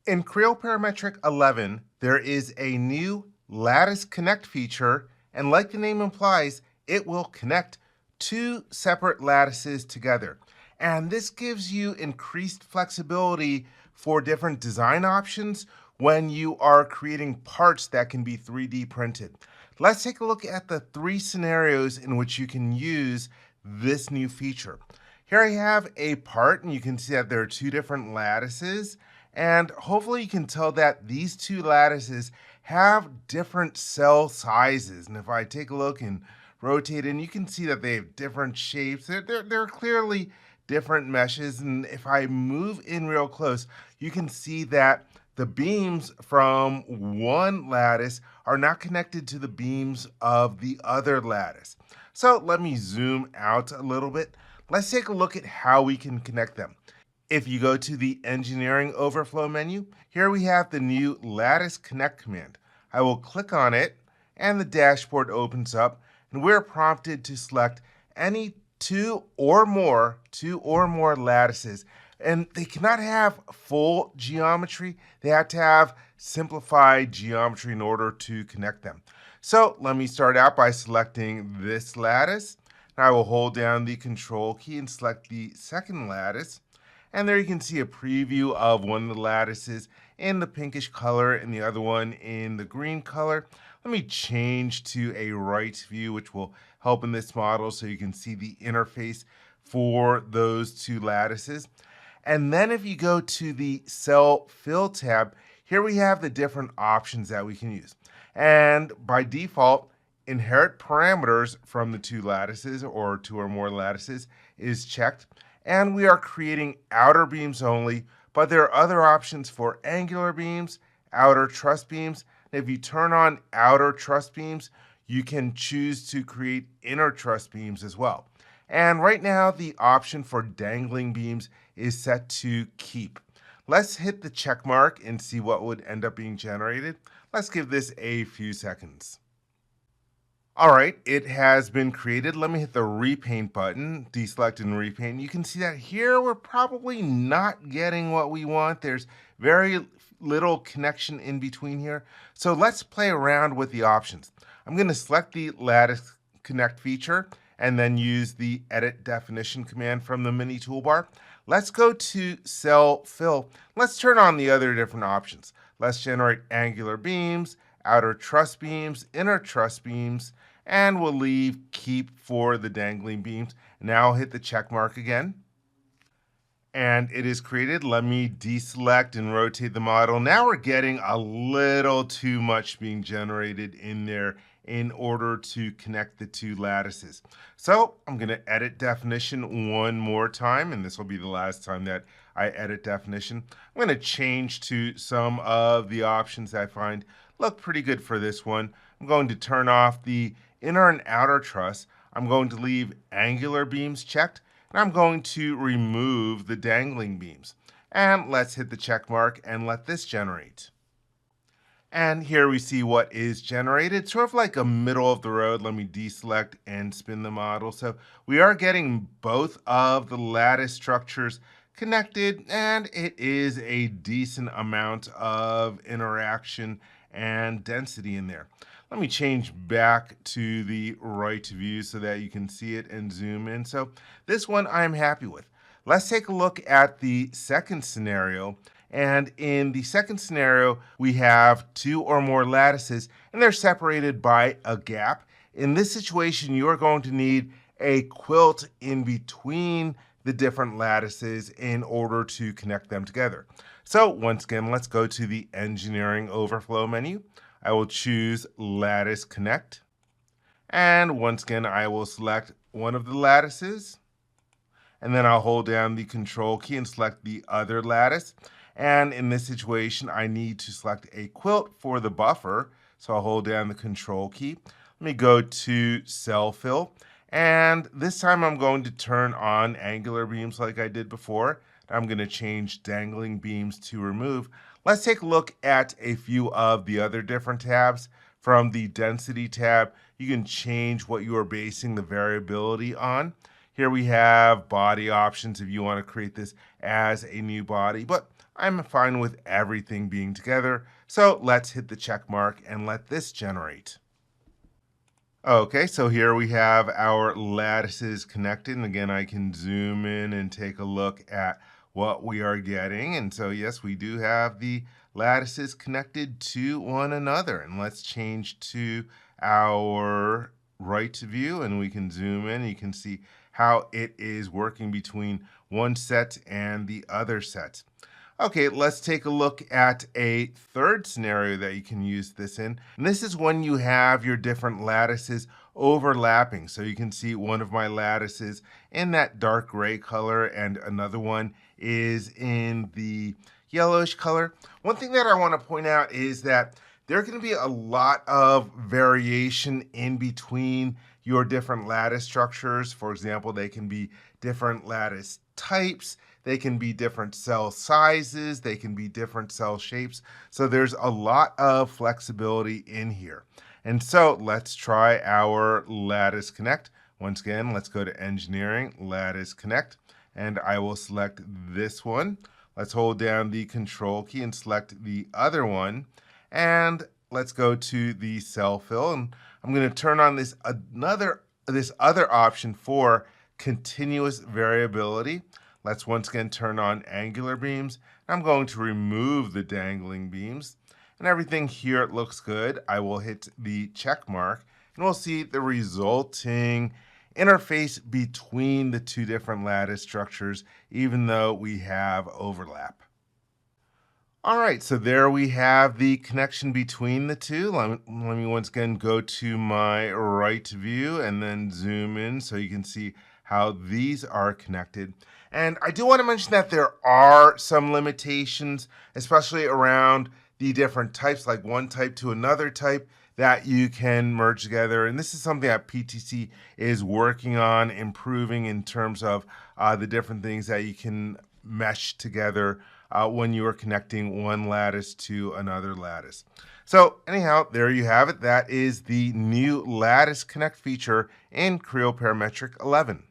In Creo Parametric 11, there is a new Lattice Connect feature, and like the name implies, it will connect two separate lattices together. And this gives you increased flexibility for different design options when you are creating parts that can be 3D printed. Let's take a look at the three scenarios in which you can use this new feature. Here I have a part, and you can see that there are two different lattices. And hopefully you can tell that these two lattices have different cell sizes. And if I take a look and rotate in, you can see that they have different shapes. They're clearly different meshes. And if I move in real close, you can see that the beams from one lattice are not connected to the beams of the other lattice. So let me zoom out a little bit. Let's take a look at how we can connect them. If you go to the Engineering Overflow menu, here we have the new Lattice Connect command. I will click on it, and the dashboard opens up, and we're prompted to select any two or more lattices. And they cannot have full geometry. They have to have simplified geometry in order to connect them. So let me start out by selecting this lattice. And I will hold down the Control key and select the second lattice. And there you can see a preview of one of the lattices in the pinkish color and the other one in the green color. Let me change to a right view, which will help in this model so you can see the interface for those two lattices. And then if you go to the Cell Fill tab, here we have the different options that we can use. And by default, inherit parameters from the two lattices or two or more lattices is checked. And we are creating outer beams only, but there are other options for angular beams, outer truss beams. And if you turn on outer truss beams, you can choose to create inner truss beams as well. And right now, the option for dangling beams is set to keep. Let's hit the check mark and see what would end up being generated. Let's give this a few seconds. All right, it has been created. Let me hit the repaint button, deselect and repaint. You can see that here we're probably not getting what we want. There's very little connection in between here. So let's play around with the options. I'm going to select the Lattice Connect feature and then use the Edit Definition command from the mini toolbar. Let's go to Cell Fill. Let's turn on the other different options. Let's generate angular beams, outer truss beams, inner truss beams, and we'll leave keep for the dangling beams. Now I'll hit the check mark again. And it is created. Let me deselect and rotate the model. Now we're getting a little too much being generated in there in order to connect the two lattices. So I'm going to edit definition one more time, and this will be the last time that I edit definition. I'm going to change to some of the options I find look pretty good for this one. I'm going to turn off the inner and outer truss. I'm going to leave angular beams checked, and I'm going to remove the dangling beams. And let's hit the check mark and let this generate. And here we see what is generated, sort of like a middle of the road. Let me deselect and spin the model. So we are getting both of the lattice structures connected, and it is a decent amount of interaction and density in there. Let me change back to the right view so that you can see it and zoom in. So this one I'm happy with. Let's take a look at the second scenario. And in the second scenario, we have two or more lattices, and they're separated by a gap. In this situation, you are going to need a quilt in between the different lattices in order to connect them together. So once again, let's go to the Engineering Overflow menu. I will choose Lattice Connect. And once again, I will select one of the lattices. And then I'll hold down the Control key and select the other lattice. And in this situation, I need to select a quilt for the buffer. So I'll hold down the Control key. Let me go to Cell Fill. And this time I'm going to turn on angular beams like I did before. I'm going to change dangling beams to remove. Let's take a look at a few of the other different tabs. From the Density tab, you can change what you are basing the variability on. Here we have body options if you want to create this as a new body. But I'm fine with everything being together. So let's hit the check mark and let this generate. Okay, so here we have our lattices connected. And again, I can zoom in and take a look at what we are getting. And so, yes, we do have the lattices connected to one another. And let's change to our right view, and we can zoom in. You can see how it is working between one set and the other set. Okay, let's take a look at a third scenario that you can use this in. And this is when you have your different lattices overlapping. So you can see one of my lattices in that dark gray color and another one is in the yellowish color. One thing that I want to point out is that there can be a lot of variation in between your different lattice structures. For example, they can be different lattice types. They can be different cell sizes. They can be different cell shapes. So there's a lot of flexibility in here. And so let's try our Lattice Connect. Once again, let's go to Engineering, Lattice Connect, and I will select this one. Let's hold down the Control key and select the other one. And let's go to the cell fill. And I'm going to turn on this other option for continuous variability. Let's once again turn on angular beams. I'm going to remove the dangling beams. And everything here looks good. I will hit the check mark, and we'll see the resulting interface between the two different lattice structures, even though we have overlap. All right, so there we have the connection between the two. Let me once again go to my right view and then zoom in so you can see how these are connected. And I do want to mention that there are some limitations, especially around the different types, like one type to another type, that you can merge together. And this is something that PTC is working on improving in terms of the different things that you can mesh together when you are connecting one lattice to another lattice. So anyhow, there you have it. That is the new Lattice Connect feature in Creo Parametric 11.